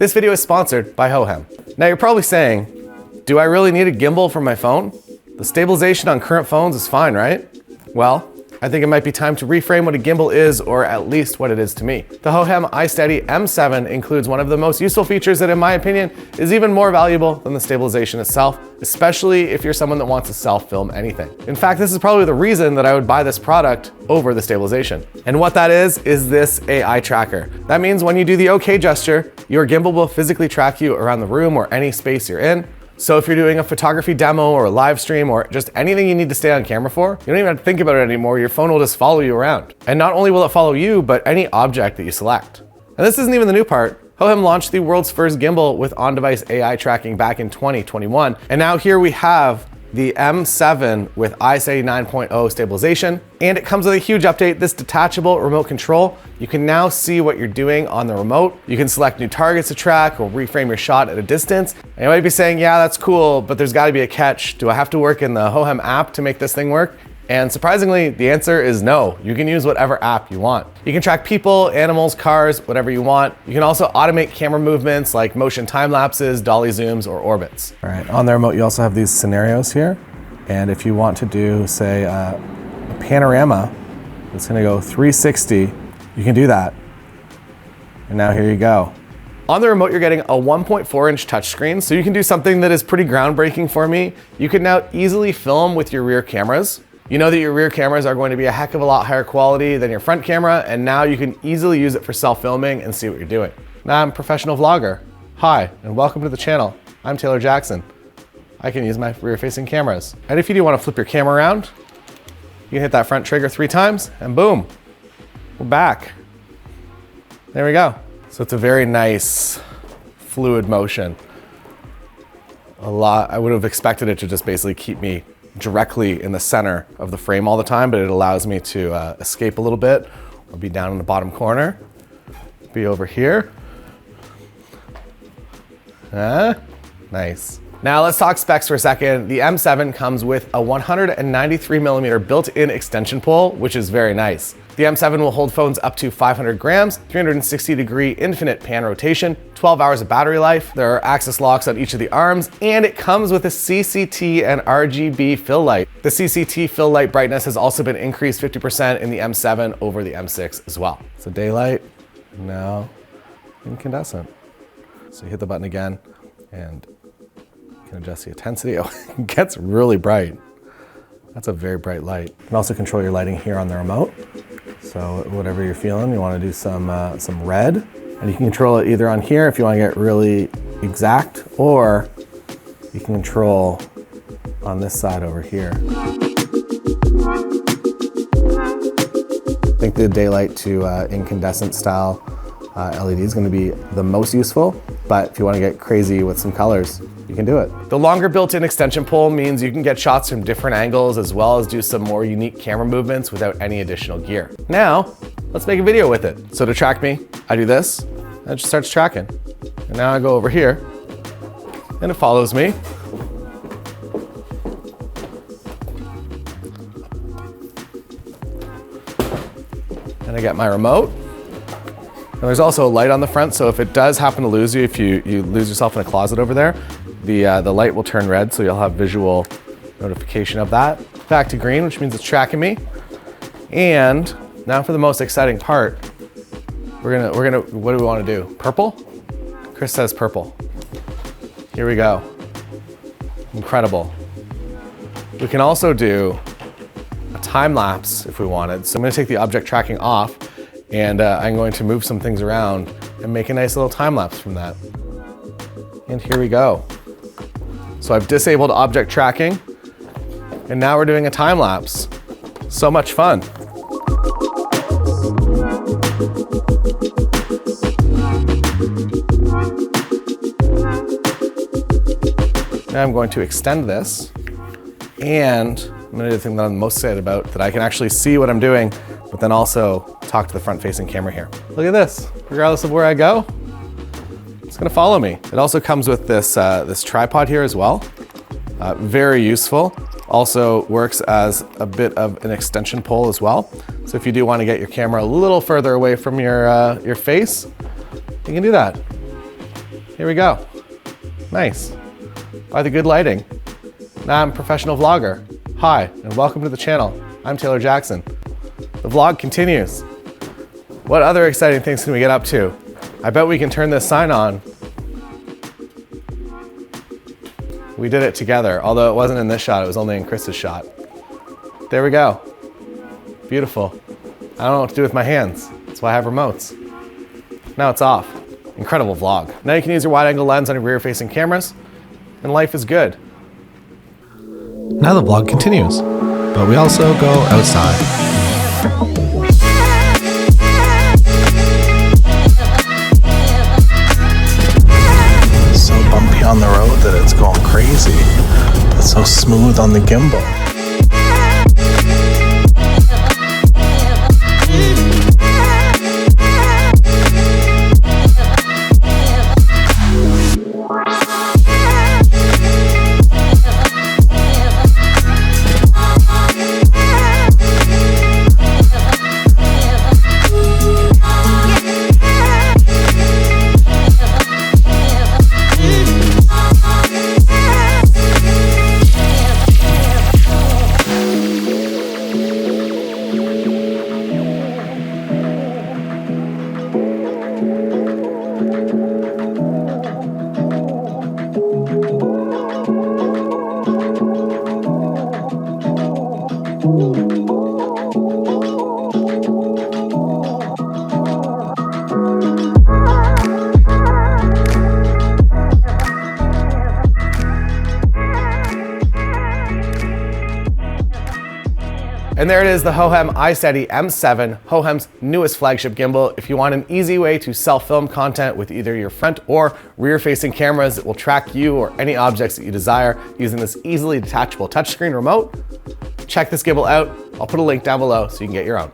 This video is sponsored by Hohem. Now you're probably saying, do I really need a gimbal for my phone? The stabilization on current phones is fine, right? Well, I think it might be time to reframe what a gimbal is, or at least what it is to me. The Hohem iSteady M7 includes one of the most useful features that, in my opinion, is even more valuable than the stabilization itself, especially if you're someone that wants to self-film anything. In fact, this is probably the reason that I would buy this product over the stabilization. And what that is this AI tracker. That means when you do the OK gesture, your gimbal will physically track you around the room or any space you're in. So if you're doing a photography demo or a live stream or just anything you need to stay on camera for, you don't even have to think about it anymore. Your phone will just follow you around. And not only will it follow you, but any object that you select. And this isn't even the new part. Hohem launched the world's first gimbal with on-device AI tracking back in 2021. And now here we have the M7 with iSteady 9.0 stabilization. And it comes with a huge update, this detachable remote control. You can now see what you're doing on the remote. You can select new targets to track or reframe your shot at a distance. And you might be saying, yeah, that's cool, but there's gotta be a catch. Do I have to work in the Hohem app to make this thing work? And surprisingly, the answer is no. You can use whatever app you want. You can track people, animals, cars, whatever you want. You can also automate camera movements like motion time lapses, dolly zooms, or orbits. All right, on the remote, you also have these scenarios here. And if you want to do, say, a panorama that's gonna go 360, you can do that. And now here you go. On the remote, you're getting a 1.4-inch touchscreen, so you can do something that is pretty groundbreaking for me. You can now easily film with your rear cameras. You know that your rear cameras are going to be a heck of a lot higher quality than your front camera, and now you can easily use it for self-filming and see what you're doing. Now I'm a professional vlogger. Hi, and welcome to the channel. I'm Taylor Jackson. I can use my rear-facing cameras. And if you do want to flip your camera around, you can hit that front trigger 3 times, and boom, we're back. There we go. So it's a very nice, fluid motion. I would have expected it to just basically keep me directly in the center of the frame all the time, but it allows me to escape a little bit, or be down in the bottom corner, be over here. Nice. Now let's talk specs for a second. The M7 comes with a 193mm built-in extension pole, which is very nice. The M7 will hold phones up to 500 grams, 360-degree infinite pan rotation, 12 hours of battery life. There are access locks on each of the arms, and it comes with a CCT and RGB fill light. The CCT fill light brightness has also been increased 50% in the M7 over the M6 as well. So daylight, now incandescent. So you hit the button again, and you can adjust the intensity. Oh, it gets really bright. That's a very bright light. You can also control your lighting here on the remote. So whatever you're feeling, you want to do some red, and you can control it either on here if you want to get really exact, or you can control on this side over here. I think the daylight to incandescent style LED is going to be the most useful, but if you want to get crazy with some colors, you can do it. The longer built-in extension pole means you can get shots from different angles, as well as do some more unique camera movements without any additional gear. Now, let's make a video with it. So to track me, I do this, and it just starts tracking. And now I go over here, and it follows me. And I get my remote. And there's also a light on the front, so if it does happen to lose you, if you lose yourself in a closet over there, the light will turn red, so you'll have visual notification of that. Back to green, which means it's tracking me. And now for the most exciting part, we're gonna, what do we want to do? Purple? Chris says purple. Here we go. Incredible. We can also do a time lapse if we wanted. So I'm gonna take the object tracking off, and I'm going to move some things around and make a nice little time lapse from that. And here we go. So I've disabled object tracking, and now we're doing a time lapse. So much fun. Now I'm going to extend this, and I'm gonna do the thing that I'm most excited about, that I can actually see what I'm doing, but then also talk to the front-facing camera here. Look at this. Regardless of where I go, it's gonna follow me. It also comes with this, this tripod here as well. Very useful. Also works as a bit of an extension pole as well. So if you do want to get your camera a little further away from your face, you can do that. Here we go. Nice. By the good lighting. Now I'm a professional vlogger. Hi, and welcome to the channel. I'm Taylor Jackson. The vlog continues. What other exciting things can we get up to? I bet we can turn this sign on. We did it together, although it wasn't in this shot, it was only in Chris's shot. There we go. Beautiful. I don't know what to do with my hands. That's why I have remotes. Now it's off. Incredible vlog. Now you can use your wide-angle lens on your rear-facing cameras, and life is good. Now the vlog continues, but we also go outside. So bumpy on the road that it's going crazy, but so smooth on the gimbal. And there it is, the Hohem iSteady M7, Hohem's newest flagship gimbal. If you want an easy way to self-film content with either your front or rear-facing cameras that will track you or any objects that you desire using this easily detachable touchscreen remote, check this gimbal out. I'll put a link down below so you can get your own.